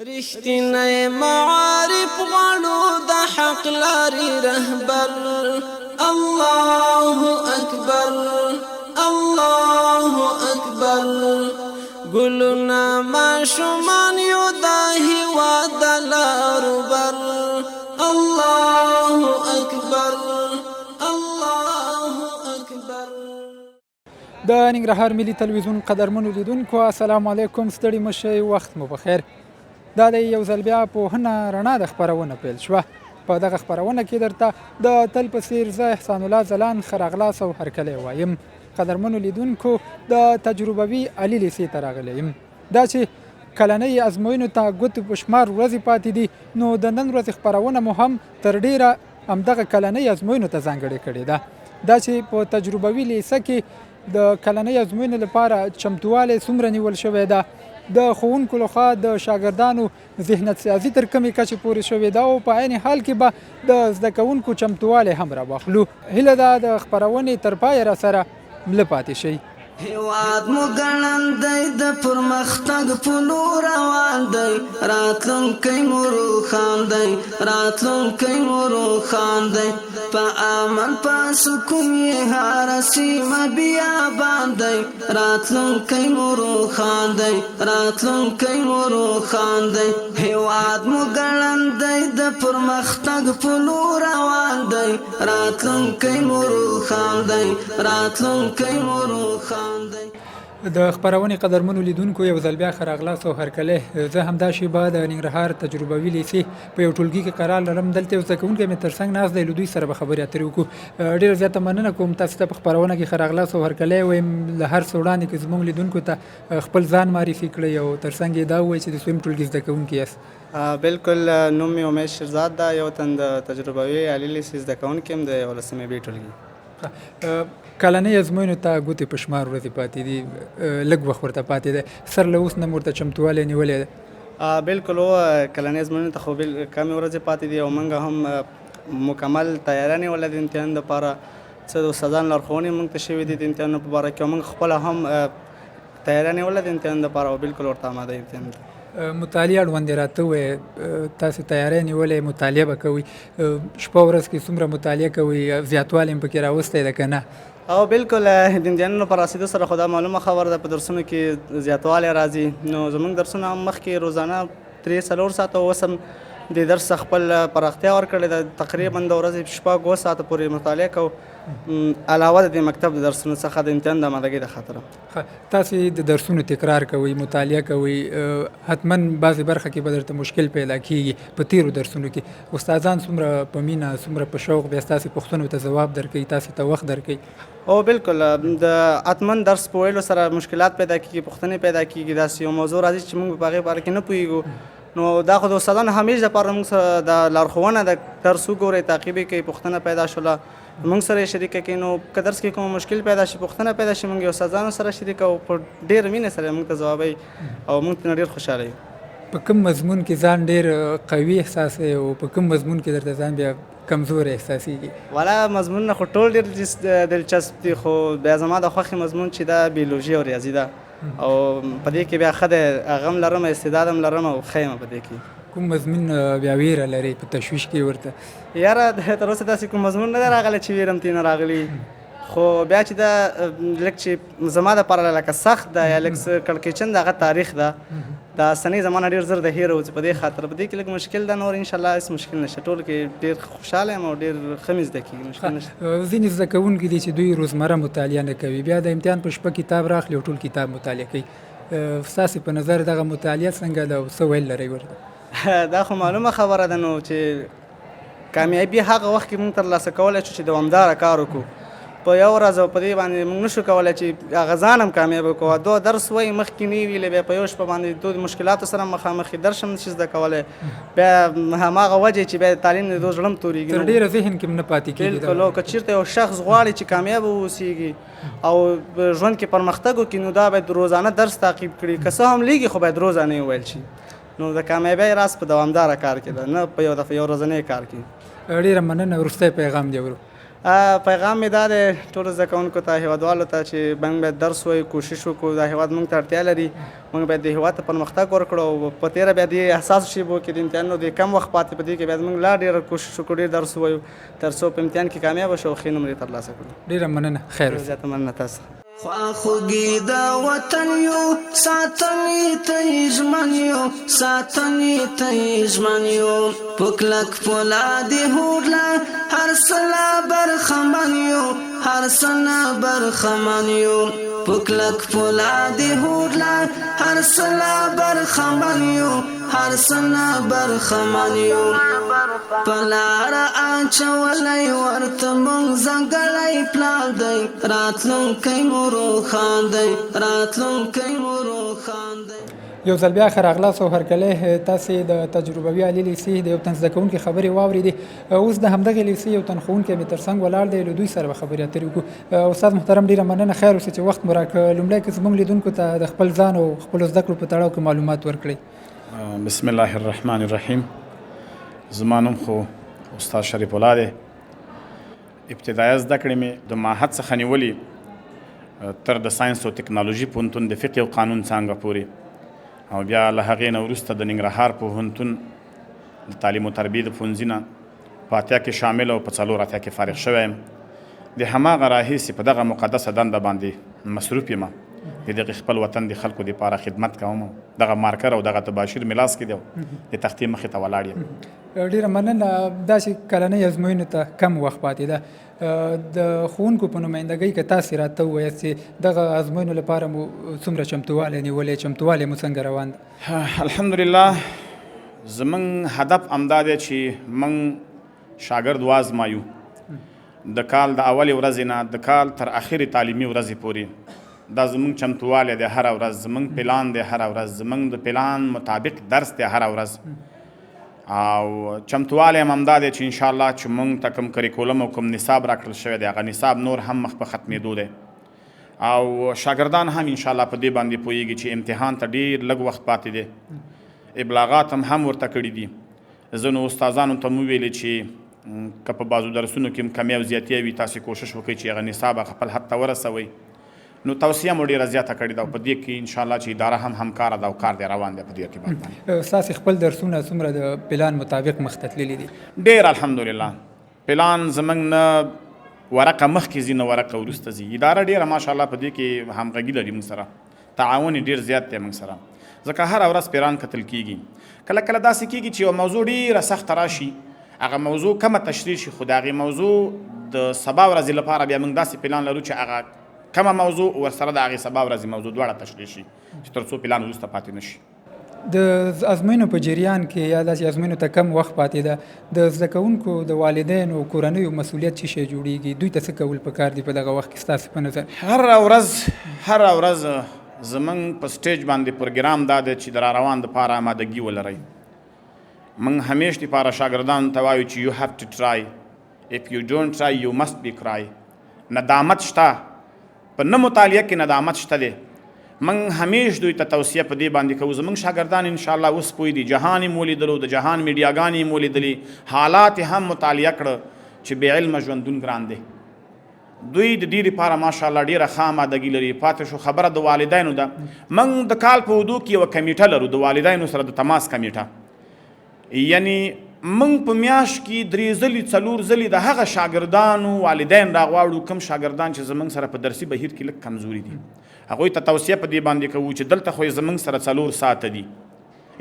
رښتینی معارف غواړو د حق لارې رهبر. الله اکبر الله اکبر. ګلونه ماشومان یو د هېواد د لارو بر. الله اکبر الله اکبر. د ننګرهار ملي تلویزیون قدرمنو لیدونکو السلام علیکم، ستړي مشئ، وخت مو بخیر. دا د یو ځل بیا پوهنه رڼا د خپرونه پیل شوه. په دغه خپرونه کې درته د تل په څیر زه احسان الله ځلاند ښه راغلاست او هرکلی وایم. قدرمنو لیدونکو د تجربوي علي لیسې ته راغلی یم. دا چې کلنۍ ازموینو ته ګوتې په شمار ورځې پاتې دي، نو د نن ورځې خپرونه مو هم تر ډیره همدغه کلنۍ ازموینو ته ځانګړې کړې ده. دا چې په تجربوي لیسه کې د کلنۍ ازموینو لپاره چمتووالی څومره نیول شوی ده، د ښوونکو لخوا د شاګردانو ذهنیت سازي تر کومې کچې پورې شوې ده، او په عین حال کې به د زده کوونکو چمتووالی هم راواخلو. هیله ده د خپرونې تر پایه راسره مله پاتې شئ. هیواد مو ګړندی د پرمختګ په لور روان دی، راتلونکی مو روښان دی، راتلونکی مو روښان دی. په امن په سکون یې هره سیمه بیابان دی، راتلونکی مو روښان دی، راتلونکی مو روښان دی. هیواد مو ګړندی د پرمختګ په لور روان دی، راتلونکی مو روښان دی، راتلونکی مو روښان. د خپرونې قدرمنو لیدونکو یو ځل بیا ښه راغلاست او هرکلی. زه همدا شیبه د ننګرهار تجربوي لیسې په یو ټولګي کې قرار لرم. دلته یو زده کوونکی مې تر څنګ ناست دی، له دوی سره به خبرې اترې وکړو. ډېره زیاته مننه کوم تاسو ته په خپرونه کې ښه راغلاست او هرکلی وایم. له هر څه وړاندې کې زموږ لیدونکو ته خپل ځان معرفي کړئ او تر څنګ یې دا ووایئ چې د څویم ټولګي زده کوونکي یاست. بالکل، نوم مې امید شیرزاد ده، یو تن د تجربوي علي لیسې زده کوونکی یم د 11مې بي ټولګي. کلنۍ ازموینو ته ګوتې په شمار ورځې پاتې دي، لږ وخت ورته پاتې دی، سر له اوس نه ورته چمتووالی نیولی دی؟ بالکل هو، کلنۍ ازموینو ته خو کمې ورځې پاتې دي او موږ هم مکمل تیاری نیولی د امتحان دپاره. څه د استادانو لارښوونې موږ ته شوي دي د امتحانونو په باره کې، او موږ خپله هم تیاری نیولی د امتحان دپاره او بالکل ورته آماده امتحان ته. مطالعه اړوندې راته ووایې، تاسو تیاری نیولی، مطالعه به کوئ، شپه ورځ کې څومره مطالعه کوئ، زیاتوالی هم پکې راوستی ده که نه؟ او بالکل د امتحانونو په راسېدو سره خو دا معلومه خبره ده، په درسونو کې زیاتوالی راځي. نو زموږ درسونه هم مخکې روزانه 3-4 ساعته، اوس هم د درس خپل پراختیا ورکړې ده، تقریبا د ورځې 6-7 ساعته پورې مطالعه کوو، علاوه د درمکتب د درسونو څخه د امتحان د آمادګۍ د خاطره. تاسې د درسونو تکرار کوئ، مطالعه کوئ، حتما بعضې برخه کې به درته مشکل پیدا کېږي. په تېرو درسونو کې استادان څومره په مینه، څومره په شوق بیا ستاسې پوښتنو ته ځواب درکوي، تاسې ته وخت درکوي؟ او بالکل، د حتما درس په ویلو سره مشکلات پیدا کېږي، پوښتنې پیدا کېږي، داسې یو موضوع راځي چې موږ په هغې باره کې نه پوهېږو. نو دا خو د استادانو همیش دپاره موږ سره د لارښوونه د درس وګورئ، تعقیب یې کوئ، پوښتنه پیدا شوله موږ سره یې شریکه کړئ. نو که درس کې کوم مشکل پیدا شي، پوښتنه پیدا شي، موږ یې استادانو سره شریکوو، په ډېره مینه سره موږ ته ځوابوي او موږ ترې ډېر خوشحاله یو. په کوم مضمون کې ځان ډېر قوي احساسوي او په کوم مضمون کې درته ځان بیا کمزوری احساسېږي؟ والا مضمونونه خو ټول ډېر دلچسپ دي، خو بیا زما د خوښې مضمون چې دا بیولوژي او ریاضي ده، او په دې کې بیا ښه دی، هغه هم لرم، استعداد هم لرم او ښه یم په دې کې. کوم مضمون بیا ویره لرئ، په تشویش کې ورته؟ یاره تر اوسه داسې کوم مضمون نه دی راغلی چې ویره م ترې نه راغلي، خو بیا چې دا لږ چې زما دپاره لکه سخت ده یا لږ څه کړکېچن ده، هغه تاریخ ده. دا سنۍ زمانه ډېر زر د هېره وځي، په دې خاطر په دې کې لږ مشکل ده، نور انشاءالله هېڅ مشکل نشته. ټول کې ډېر خوشحاله یم او ډېر ښه مې زده کېږي، مشکل نشته. ځینې زده کوونکي دي چې دوی روزمره مطالعه نه کوي، بیا د امتحان په شپه کتاب راخلي او ټول کتاب مطالعه کوي. ستاسې په نظر دغه مطالعه څنګه ده او څه ویل لرئ ورته؟ دا خو معلومه خبره ده، نو چې کامیابي هغه وخت کې موږ ترلاسه کولی شو چې دوامداره کار وکړو. په یو ورځ او په دې باندې موږ نشو کولی چې هغه ځان هم کامیابه کړو. دو درس وایي مخکې نه ویلی، بیا په یو شپه باندې دو مشکلاتو سره مخامخ یې، درس هم نشي زده کولی، بیا هماغه وجه چې بیا تعلیم د دو زړه هم تورېږي، تر ډېره ذهن کې هم نه پاتې کېږي. بالکل، او که چېرته یو شخص غواړي چې کامیابه واوسېږي او ژوند کې پرمختګ وکړي، نو دا باید روزانه درس تعقیب کړي، که څه هم لږ خو باید روزانه یې ویل شي. نو د کامیابۍ راز په دوامداره کار کې ده، نه په یو ورځني کار کې. ډېره مننه. وروستی پیغام دې ورو؟ پیغام مې دا دی ټولو زده کوونکو ته هیوادوالو ته چې موږ باید درس ووایو کوشش وکړو دا هیواد موږ ته اړتیا لري موږ باید د هیواد ته پرمختګ ورکړو او په تېره بیا دې حساسو شیبو کې د امتحانونو د کم وخت پاتې په دې کې باید موږ لا ډېر کوشش وکړو ډېر درس ووایو تر څو په امتحان کې کامیابه شو او ښې نمرې ترلاسه کړو ډېره مننه خیر اوسه. زیاته مننه تاسو خواخوږي د وطن یو ساتنې ته یې ژمن یو ساتنې ته یې ژمن یو په کلک فولادي هوډ لا هر سلا برخمن یو هر سنا برخمن یو په کلک فولادي هوډ لا هر سلا برخمن یو هر سنا برخمن یو په لاره اچولی ورته موږ ځانګړی پلان دی راتلونکی مو روښان دی راتلونکی مو روښان دی. یو ځل بیا ښه راغلاست او هرکلی تاسې د تجربوي عالي لیسې د یو تن زده کوونکي خبرې واورېدې. اوس د همدغې لیسې یو تن ښوونکی مې تر څنګ ولاړ دی له دوی سره به خبرې اترې وکړو. استاد محترم ډېره مننه خیر اوسه چې وخت مو راکړ. لومړی که زموږ لیدونکو ته د خپل ځان او خپلو زده کړو په تړاو کې معلومات ورکړئ. بسم الله الرحمن الرحیم. زما نوم خو استاد شریف الله دی. ابتدایه زده کړې مې د معهد څخه نیولې تر د ساینس او ټکنالوژي پوهنتون د فقه او قانون څانګه پورې او بیا له هغې نه وروسته د ننګرهار پوهنتون د تعلیم او تربیې د ښوونځي نه په اتیا کې شامل او په څلور اتیا کې فارغ شوی یم. د هماغه راهیسې په دغه مقدسه دنده باندې مصروف یم. د دغې خپل وطن د خلکو دپاره خدمت کوم. دغه مارکر او دغه تباشیر مې لاس کې دی د تختې مخې ته ولاړ یم. ډېره مننه. داسې کلنۍ ازموینو ته کم وخت پاتې ده. د ښوونکو په نمایندګۍ که تاسې راته ووایاست چې دغه ازموینو لپاره مو څومره چمتووالی نیولی چمتووالی مو څنګه روان ده؟ الحمدلله زموږ هدف همدا دی چې موږ شاګرد وازمایو د کال د اولې ورځې نه د کال تر اخرې تعلیمي ورځې پورې. دا زموږ چمتووالی دی هره ورځ زموږ پلان دی هره ورځ زموږ د پلان مطابق درس دی هره ورځ او چمتووالی هم همدا دی چې انشاءالله چې موږ ته کوم کریکولم او کوم نصاب راکړل شوی دی هغه نصاب نور هم مخ په ختمېدو دی او شاګردان هم انشاءالله په دې باندې پوهېږي چې امتحان ته ډېر لږ وخت پاتې دی. ابلاغات هم ورته کړي دي. ځینو استادانو ته مو ویلې چې که په بعضو درسونو کې هم کمی او زیاتې وي تاسې کوشش وکړئ چې هغه نصاب خپل حد ته ورسوئ. نو توصیه مو ډېره زیاته کړې ده او په دې کې انشاءالله چې اداره هم همکاره ده او کار دی روان دی په دې ارتباط باندې. ستاسې خپل درسونه څومره د پلان مطابق مخ ته تللي دي؟ ډېر الحمدلله. پلان زموږ نه ورقه مخکې ځي نه ورقه وروسته ځي. اداره ډېره ماشاءالله په دې کې همغږي لري موږ سره. تعاون یې ډېر زیات دی موږ سره ځکه هره ورځ پیران کتل کېږي. کله کله داسې کېږي چې یو موضوع ډېره سخته راشي هغه موضوع کمه تشریح شي خو د هغې موضوع د سبا ورځې لپاره بیا موږ داسې پلان لرو چې هغه کمه موضوع ورسره د هغې سبا ورځې موضوع دواړه تشریح شي چې تر څو پلان وروسته پاتې نه شي. د ازموینو په جریان کې یا داسې ازموینو ته کم وخت پاتې ده د زده کوونکو د والدینو او کورنیو مسؤلیت څه شی جوړیږي؟ دوی ته څه کول پکار دي په دغه وخت کې ستاسې په نظر؟ هره ورځ زموږ په سټیج باندې پروګرام دا دی چې د راروان دپاره آمادګي ولرئ. موږ همیش دپاره شاګردانو ته وایو چې you have to try. if you don't try you must be cry. ندامت شته په نه مطالعه کې ندامت شته دی. موږ همیش دوی ته توصیه په دې باندې کوو. زموږ شاګردان انشاءالله اوس پوه دي. جهان یې مو لیدلو د جهان میډیاګانې یې مو لیدلي حالات یې هم مطالعه کړه چې بې علمه ژوندون ګران دی. دوی د دې لپاره ماشاءالله ډېره ښه آمادګي لري. پاتې شو خبره د والدینو ده. موږ د کال په اوږدو کې یوه کمیټه لرو د والدینو سره د تماس کمیټه. یعنی موږ په میاشت کې 3 ځلې 4 ځلې د هغه شاګردانو والدین راغواړو کوم شاګردان چې زموږ سره په درسي بهیر کې لږ کمزوري دي. هغوی ته توصیه په دې باندې کوو چې دلته خو یې زموږ سره 4 ساعته دي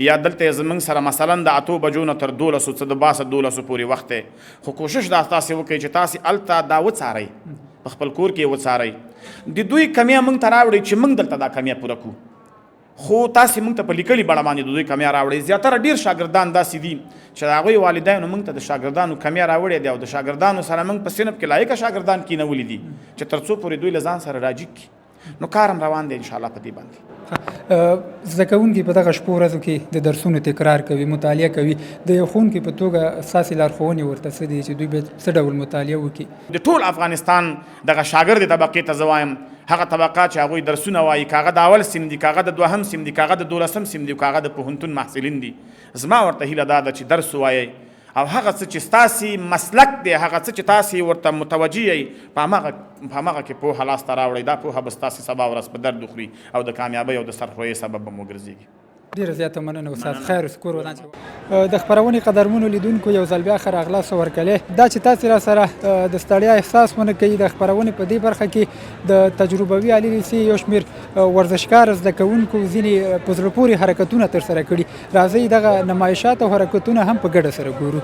یا دلته یې زموږ سره مثلا د 8 بجو نه تر 12 څه د باسه 12 پورې وخت دی. خو کوشش دا تاسې وکړئ چې تاسې هلته دا وڅارئ په خپل کور کې یې وڅارئ. د دوی کمیه موږ ته راوړئ چې موږ دلته دا کمیه پوره کړو. خو تاسې موږ ته په لیکلي بڼه باندې د دوی کمیه راوړئ. زیاتره ډېر شاګردان داسې دي چې د هغوی والدینو موږ ته د شاګردانو کمیه راوړې دی او د شاګردانو سره موږ په صنف کې لایقه شاګردان کینولي دي چې تر څو پورې دوی له ځان سره راجګ کړي. نو کار هم روان دی انشاءالله په دې باندې. زده کوونکي په دغه شپو ورځو کې د درسونو تکرار کوي مطالعه کوي. د یو ښوونکي په توګه ستاسې لارښوونې ورته څه دي چې دوی باید څه ډول مطالعه وکړي؟ د ټول افغانستان دغه شاګرد طبقې ته زه وایم هغه طبقات چې هغوی درسونه وایي که هغه د اول سیم دي که هغه د 2 سیم دي که هغه د 12 سیم دي که هغه د پوهنتون محصلین دي زما ورته هیله دا ده چې درس ووایئ او هغه څه چې ستاسې مسلک دی، هغه څه چې تاسې ورته متوجه یئ، په همغه کې پوهه لاسته راوړئ. دا پوهه به ستاسې سبا ورځ په درد وخوري او د کامیابۍ او د سرخوړۍ سبب به مو ګرځېږي. ډېره زیاته مننه استاد. خیر سکور ودان د خپرونې قدرمنو لیدونکو یو ځل بیا ښه راغلاست ورکلې. دا چې تاسې را سره د ستړیا احساس ونه کوي د خپرونې په دې برخه کې د تجربوي عالي لیسې یو شمېر ورزشکار زده کوونکو ځینې په زړه پورې حرکتونه ترسره کړي. راځئ دغه نمایشات او حرکتونه هم په ګډه سره ګورو.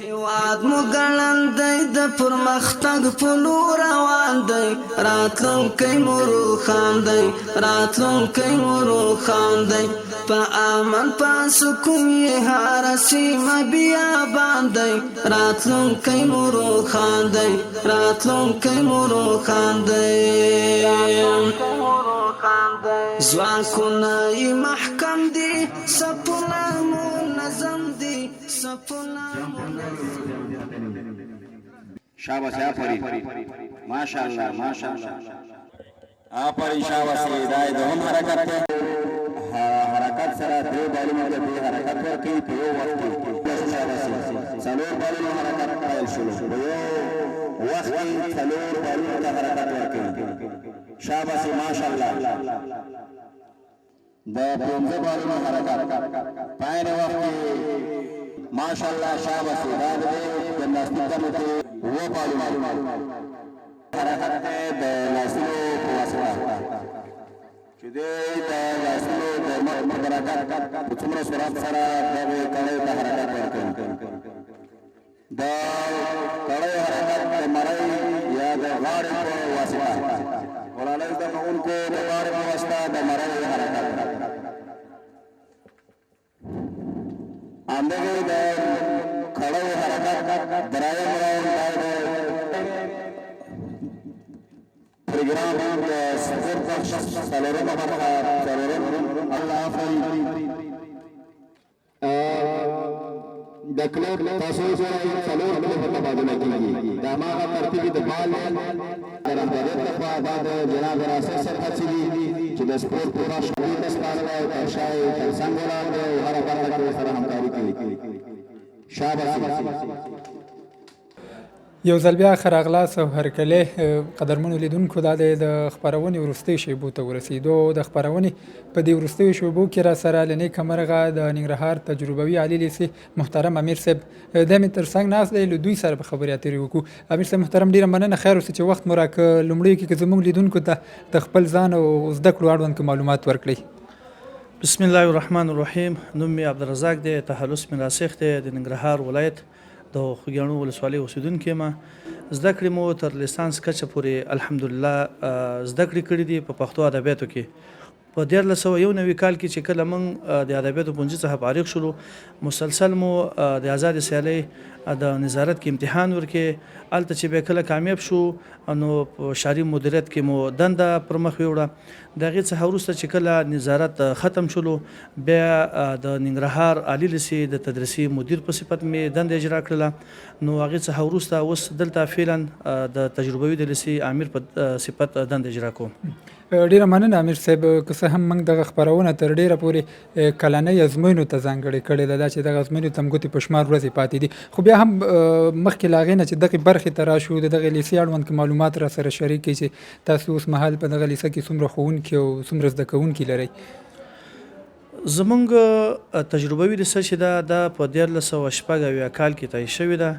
هیواد مو ګړندی د پرمختګ په لور روان دی، راتلونکی مو روښان دی، راتلونکی مو روښان دی. په امن په سکون یې هره سیمه بیابان دی، راتلونکی مو روښان دی، راتلونکی مو روښان دی. ځواکونه یې محکم دي، صفونه منظم دي، صفونه شاباش آفرین ماشاءالله ماشاءالله آفرین شاباش دا د هم حرکت حرکت سره درې بالونه د حرکت ورکړي په یو وخت کې. شاباش څلور بالونه حرکت پیل شول په یو وخت کې څلور بالونه د حرکت ورکړي. شاباش ماشاءالله د پنځه بالونه حرکت پاین وخت کې ماشاءالله. شاباش دا د جمناستیک ته و بالونه حرکت د لاسونو په واسطه چې د لاسونو د حرکت په څومره سرعت سره دغه کړۍ ته حرکت ورکوي. د کړۍ حرکت د مرۍ یا د غاړې په واسطه ولالۍ زده کوونکو د غاړې په واسطه د مرۍ حرکت همدغې د کړۍ حرکت دریم راوند پروګرام د سپورت بخش څلورمه برخه څلورم الله آفرین د کلب تاسو سره څلور بلې په تبادله کېږي. د هماغه ترتیب د بال د رهبریت لخوا دا د جناب راست صاحب هڅې دي چې د سپورت پوره شمول ته سپارلی او تر شا یې تر څنګ ولاړ دی او هره برخه کې ورسره همکاري کوي. شاباش. یو ځل بیا ښه راغلاست او هرکلې قدرمنو لیدونکو. دا د خپرونې وروستۍ شیبو ته ورسېدو. د خپرونې په دې وروستیو شیبو کې را سره له نیکه مرغه د ننګرهار تجربوي عالي لیسې محترم امیر صاحب دی مې تر څنګ ناست دی. له دوی سره به خبرې اترې وکړو. امیر صاحب محترم ډېره مننه. خیر اوسه چې وخت مو راکړ. لومړیو کې که زموږ لیدونکو ته د خپل ځان او زده کړو اړوند معلومات ورکړئ. بسم الله الرحمن الرحیم. نوم مې عبدالرزاق دی، تخلص مې راسخ دی، د ننګرهار ولایت د خوږیاڼو ولسوالۍ اوسیدونکی یم. زده کړې مو تر لیسانس کچه پورې الحمدلله زده کړې کړي دي په پښتو ادبیاتو کې. په 1991 کال کې چې کله موږ د ادبیاتو پونجي څخه فارغ شولو، مسلسل مو د آزادې سیالۍ د نظارت کې امتحان ورکې. هلته چې بیا کله کامیاب شو نو په شعري مدیریت کې مو دنده پر مخ ویوړه. د هغې څخه وروسته چې کله نظارت ختم شولو، بیا د ننګرهار عالي لیسې د تدریسي مدیر په صفت مې دنده اجرا کړله. نو هغې څخه وروسته اوس دلته فعلا د تجربوي د لیسې امیر په صفت دنده اجرا کوم. ډیره مننه امیر صاحب. که څه هم موږ دغه خپرونه تر ډیره پورې کلنۍ ازموینو ته ځانګړې کړې ده، دا چې دغه ازموینو ته هم ګوتې په شمار ورځې پاتې دي، خو بیا هم مخکې له هغې نه چې دغې برخې ته راشو، د دغې لیسې اړوند معلومات را سره شریک کړئ چې تاسو اوس مهال په دغه لیسه کې څومره ښوونکي او څومره زده کوونکي لرئ. زمونږ تجربوي لیسه چې ده دا په 1986 کال کې تایید شوې ده.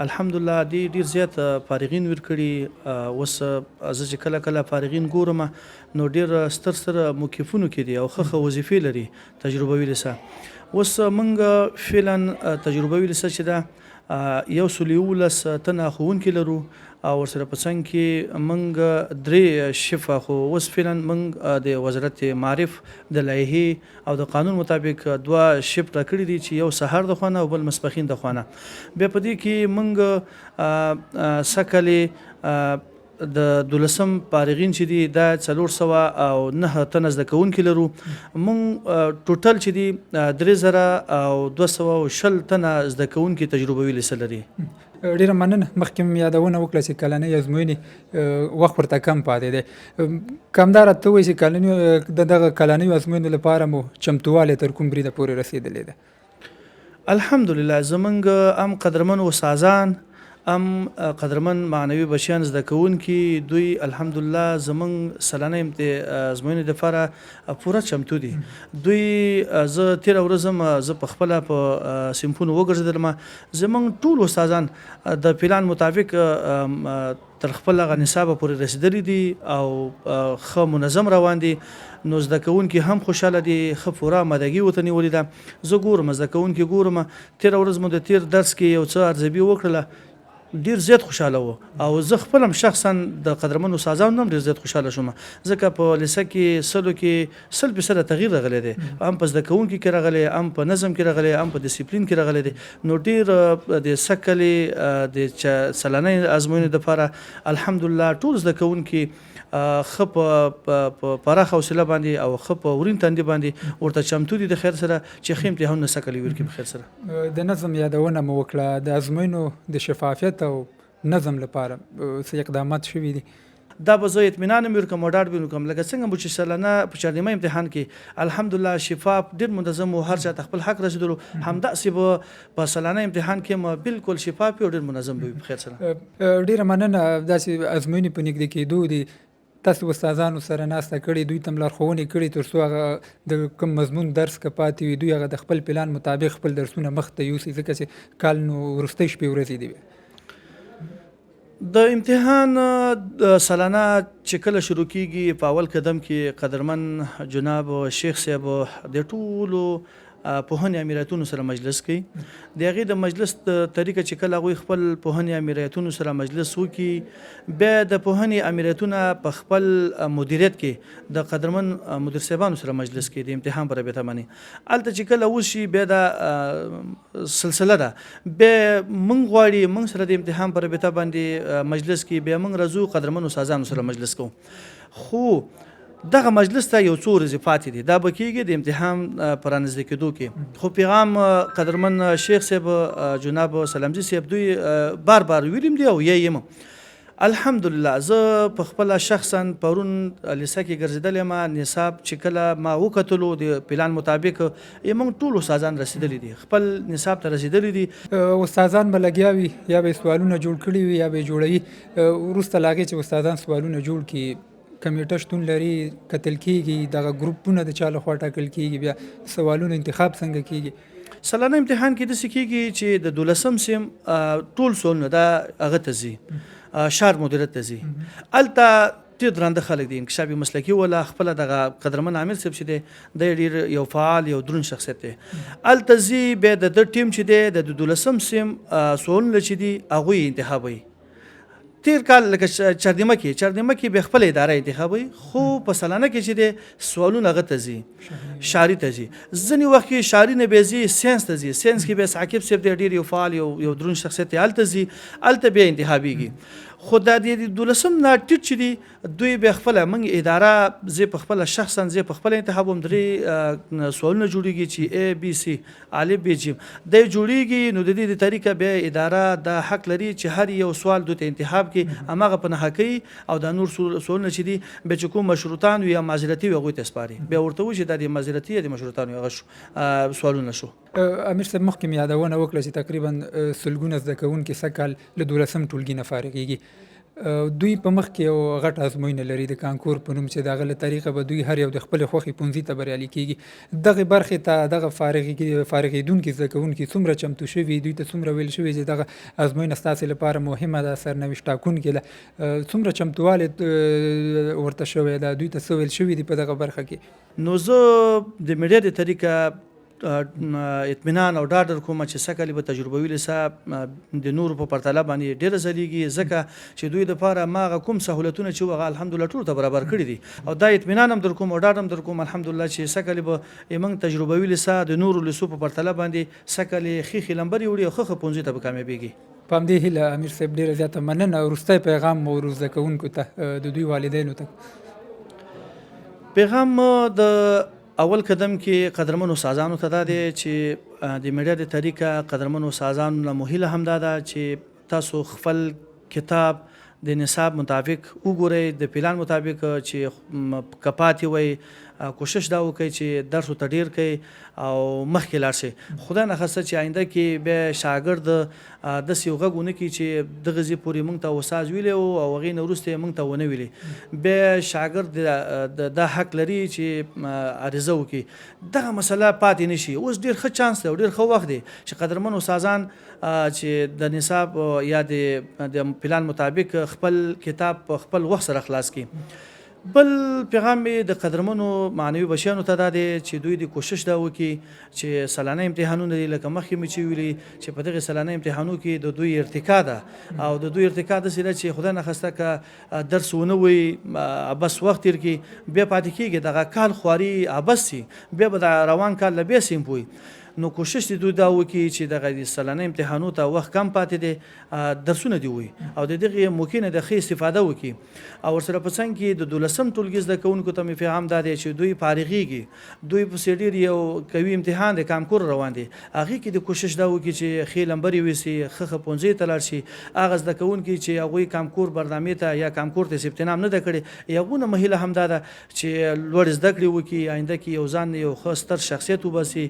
الحمدلله دې ډېر زیات فارغین ورکړي. اوس زه چې کله کله فارغین ګورم نو ډېر ستر موقفونو کې دي او ښه وظیفې لري تجربوي لیسه. اوس موږ فعلا تجربوي لیسه چې ده 111 تنه ښوونکي لرو او ورسره په څنګ کې موږ 3 شفه خو اوس فعلا موږ د وزارت معارف د لایحې او د قانون مطابق 2 شفت راکړي دي چې یو سهار د خوانه او بل مسپخین د خوانه. بیا په دې کې موږ سکلې د 12 فارغین چې دي دا 409 تنه زده کوونکي لرو. موږ ټوټل چې دي 3220 تنه زده کوونکي تجربوي لیسه لري. ډیره مننه. مخکې مې یادونه وکړه چې کلنۍ ازموینې وخت ورته کم پاتې دی. کمدار ته وایي چې دغه کلنیو ازموینو لپاره مو چمتووالی تر کوم بریده پورې رسېدلی ده؟ الحمدلله زمونږ هم قدرمن استادان هم قدرمن معنوي بچیان زده کوونکي دوی الحمدلله زمونږ سلانه ازموینې دپاره پوره چمتو دي. دوی زه تېره ورځ زه په خپله په صنفونو وګرځېدلم. زمونږ ټول استادان د پلان مطابق تر خپل هغه نصابه پورې رسېدلي دي او ښه منظم روان دي. نو زده کوونکي هم خوشحاله دي، ښه پوره آمادګي ورته نیولې ده. زه ګورم زده کوونکي ګورم، تېره ورځ مو د تېر درس کې یو څه ارزیابي وکړله، ډیر زیات خوشاله و او زه خپل هم شخصا د قدرمنو استادانو هم ډیر زیات خوشاله شوم، ځکه په لیسه کې سلو کې 100% تغییر راغلی دی، هم په زده کوونکي کې راغلی، هم په نظم کې راغلی، هم په ډیسپلین کې راغلی دی. نو ډیر د سکلې د سلانه ازموینې دپاره الحمدلله ټول زده کوونکي ښه په پراخه حوصله باندې او ښه په ورین تندي باندې ورته چمتو دي د خیر سره چې ښه امتحانونه سکلي ورکړي په خیر سره. د نظم یادونه مو وکړه، د ازموینو د شفافیت او نظم لپاره څه اقدامات شوي دي؟ دا به زه اطمینان هم ورکړم او ډاډ به ورکړم، لکه څنګه مو چې سلانه په چهارنیمه امتحان کې الحمدلله شفاف ډېر منظم و، هر چا ته خپل حق رسېدلو، همداسې به په سلانه امتحان کې مو بالکل شفاف او ډېر منظم به وي په خیر سره. ډېره مننه. داسې ازموینې په نږدې کېدو دي، تاسو استادانو سره ناسته کړې، دوی ته لارښوونې کړې تر څو هغه د کوم مضمون درس که پاتې وي دوی هغه د خپل پلان مطابق خپل درسونه مخته یوسي، ځکه چې کال نو وروستۍ شپې ورځې دي. د امتحان سالانه چې کله شروع کیږي په اول قدم کې قدرمن جناب شیخ صاحب د ټولو پوهنې امیراتونو سره مجلس کوي. د هغې د مجلس طریقه چې کله هغوی خپل پوهنې امیراتونو سره مجلس وکړي، بیا د پوهنې امیراتونه په خپل مدیریت کې د قدرمن مدیر صاحبانو سره مجلس کوي د امتحان په رابطه باندې. هلته چې کله وشي بیا دا سلسله ده، بیا موږ غواړي موږ سره د امتحان په رابطه باندې مجلس کې، بیا موږ راځو قدرمنو استادانو سره مجلس کوو. خو دغه مجلس ته یو څو ورځې پاتې دي، دا به کېږي د امتحان په رانږدې کېدو کې. خو پیغام قدرمن شیخ صاحب جناب سلامزي صاحب دوی بار بار ویلیم دي او یې یم الحمدلله. زه په خپله شخصا پرون لیسه کې ګرځېدلی یم، نصاب چې کله ما وکتلو د پلان مطابق موږ ټول استادان رسېدلي دي، خپل نصاب ته رسېدلي دي. استادان به لګیا وي یا به سوالونه جوړ کړي وي یا به یې جوړوي، وروسته له هغې چې استادان سوالونه جوړ کړي کمیټه شتون لري، کتل کېږي، دغه ګروپونه د چا لخوا ټاکل کېږي، بیا سوالونو انتخاب څنګه کېږي؟ سلانه امتحان کې داسې کېږي چې د 12 سیم ټول سوالونه دا هغه ته ځي، شار مدیریت ته ځي. هلته ډېر درانده خلک دي، انکشافي مسلکي ولا خپله دغه قدرمن عامر صاحب چې دی دی ډېر یو فعال یو دروند شخصیت دی. هلته ځي بیا د ده ټیم چې دی د 12 سیم سوالونه چې دي هغوی انتخابوي. تیر کال لکه چهارنیمه کې به خپل اداره انتخابوي، خو په سلانه کې چې دی سوالونه هغه ته ځي، شعري ته ځي. ځینې وخت کې شعري نه بیا ځي ساینس ته ځي، ساینس کې بیا عاقب صاحب دی ډېر یو فعال یو دروند شخصیت دی، هلته ځي، هلته بیا انتخابېږي. خو دا د 12 نه ټیټ چې دي دوی بیا خپله موږ اداره زه په خپله شخصا زه په خپله انتخابوم. درې سوالونه جوړېږي چې A B C الف ب ج دی جوړېږي. نو د دې د طریقه بیا اداره دا حق لري چې هر یو سوال دوی ته انتخاب کړي، هماغه په نښه کوي او دا نور سوالونه چې دي بیا چې کوم مشروطان وي یا معذرتي وي هغوی ته سپاري، بیا ورته وایي چې دا د معذرتي یا د مشروطان هغه سوالونه شو. امیر صاحب مخکې مې یادونه وکړه چې تقریبا سلګونه زده کوونکي سږ کال له 12 ټولګي نه فارغېږي. دوی په مخ کې یو غټ ازموینه لري د کانکور په نوم چې د هغه له طریقه به دوی هر یو د خپلې خوښې پونځي ته بریالي کېږي. دغې برخې ته دغه فارغېدونکي زده کوونکي څومره چمتو شوي، دوی ته څومره ویل شوي چې دغه ازموینه ستاسې لپاره مهمه ده، سرنوشت ټاکونکې ده، څومره چمتووالی ورته شوی ده، دوی ته څه ویل شوي دي په دغه برخه کې؟ نو زه د میډیا د طریقه اطمینان او ډاډ درکوم چې سږ به تجربوي لیسه د نورو په پرتله باندې ډېره ځلیږي، ځکه چې دوی دپاره ما هغه کوم سهولتونه چې هغه الحمدلله ټولو ته برابر کړي دي. او دا اطمینان هم درکوم او ډاډ هم درکوم الحمدلله چې سږ به موږ تجربوي لیسه د نورو لیسو په پرتله باندې سږ ښې لمبرې وړي او ښه پونځي ته به کامیابېږي. په همدې هیله امیر صاحب ډېره زیاته مننه. وروستی پیغام مو زده کوونکو ته د دوی والدینو ته؟ پیغام د اول قدم کې قدرمنو استادانو ته دا دی چې د میډیا د طریقه قدرمنو استادانو نه مو هیله همدا ده چې تاسو خپل کتاب د نصاب مطابق وګورئ، د پلان مطابق چې که پاتې وئ کوشش دا وکړئ چې درس ورته ډېر کوئ او مخکې لاړ شئ. خدای نخواسته چې آینده کې بیا شاګرد داسې یو غږ ونه کړي چې دغه ځای پورې موږ ته استاد ویلی او هغې نه وروسته یې موږ ته ونه ویلي. بیا شاګرد دا حق لري چې عریضه وکړي. دغه مسله پاتې نه شي. اوس ډېر ښه چانس دی او ډېر ښه وخت دی چې قدرمن استادان چې د نصاب یا د پلان مطابق خپل کتاب په خپل وخت سره خلاص کړي. بل پیغام یې د قدرمنو معنوي بچیانو ته دا دی چې دوی د کوشش دا وکړي چې سلانه امتحانونه دي لکه مخکې مې چې ویلي چې په دغې سلانه امتحانو کې د دوی ارتقا ده او د دوی ارتقا داسې ده چې خدای نخواسته که درس ونه وایي عبس وخت تېر کړي بیا پاتې کېږي دغه کال خواري عبس سي بیا به د روان کال له بیا سیم پوي. نو کوشش دې دوی دا وکړي چې دغه سلانه امتحانو ته وخت کم پاتې دی درسونه دې ووایي او د دغې موقع نه د ښې استفاده وکړي. او ورسره په څنګ کې د 12م ټولګي زده کوونکو ته مې پیغام دا دی چې دوی فارغېږي دوی پسې ډېر یو قوي امتحان دی کامکور روان دی هغې کې د کوشش دا وکړي چې ښې لمبرې ویسي ښه پونځۍ ته لاړ شي. هغه زده کوونکي چې هغوی کامکور برنامې ته یا کامکور ته ثبت نام نه ده کړی یغونه مهیله همدا ده چې لوړې زده کړې وکړي آینده کې یو ځان یو ښه ستر شخصیت وباسي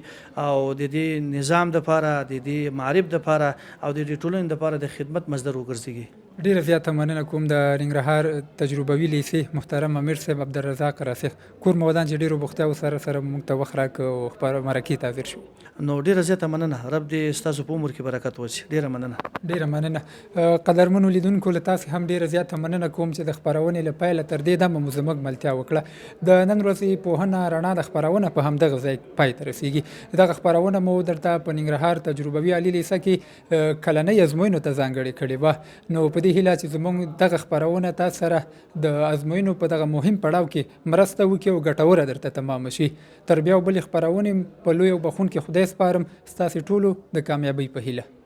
او د دې نظام دپاره د دې معارف دپاره او د دې ټولنې دپاره د خدمت مصدر وګرځېږي. ډیره زیاته مننه کوم د ننګرهار تجربوي لیسې محترم امیر صاحب عبدالرزاق راسخ کور مودان چې ډیرو بوختیاو سره موږ ته وخت راکړ او مرکې ته حاضر شو. نو ډیره زیاته مننه. رب دې ستاسو په عمر کې برکت وچی. ډیره مننه. ډیره مننه. قدرمنو لیدونکو له تاسې هم ډیره زیاته مننه کوم چې د خپرونې له پیله تر دې دمه مو زموږ ملتیا وکړه. د نن ورځې پوهنه رڼا د خپرونه په همدغه ځای پای ته رسیږي. دغه خپرونه مو درته په ننګرهار تجربوي عالي لیسه کې کلنۍ ازموینو ته ځانګړې کړې وه. نو په دې هیله چې زموږ دغه خپرونه تاسو سره د ازموینو په دغه مهم پړاو کې مرسته وکړي او ګټوره درته تمامه شي. تر بیا بلې خپرونې په لوی او بخښونکي خدای سپارم. ستاسې ټولو د کامیابۍ په هیله.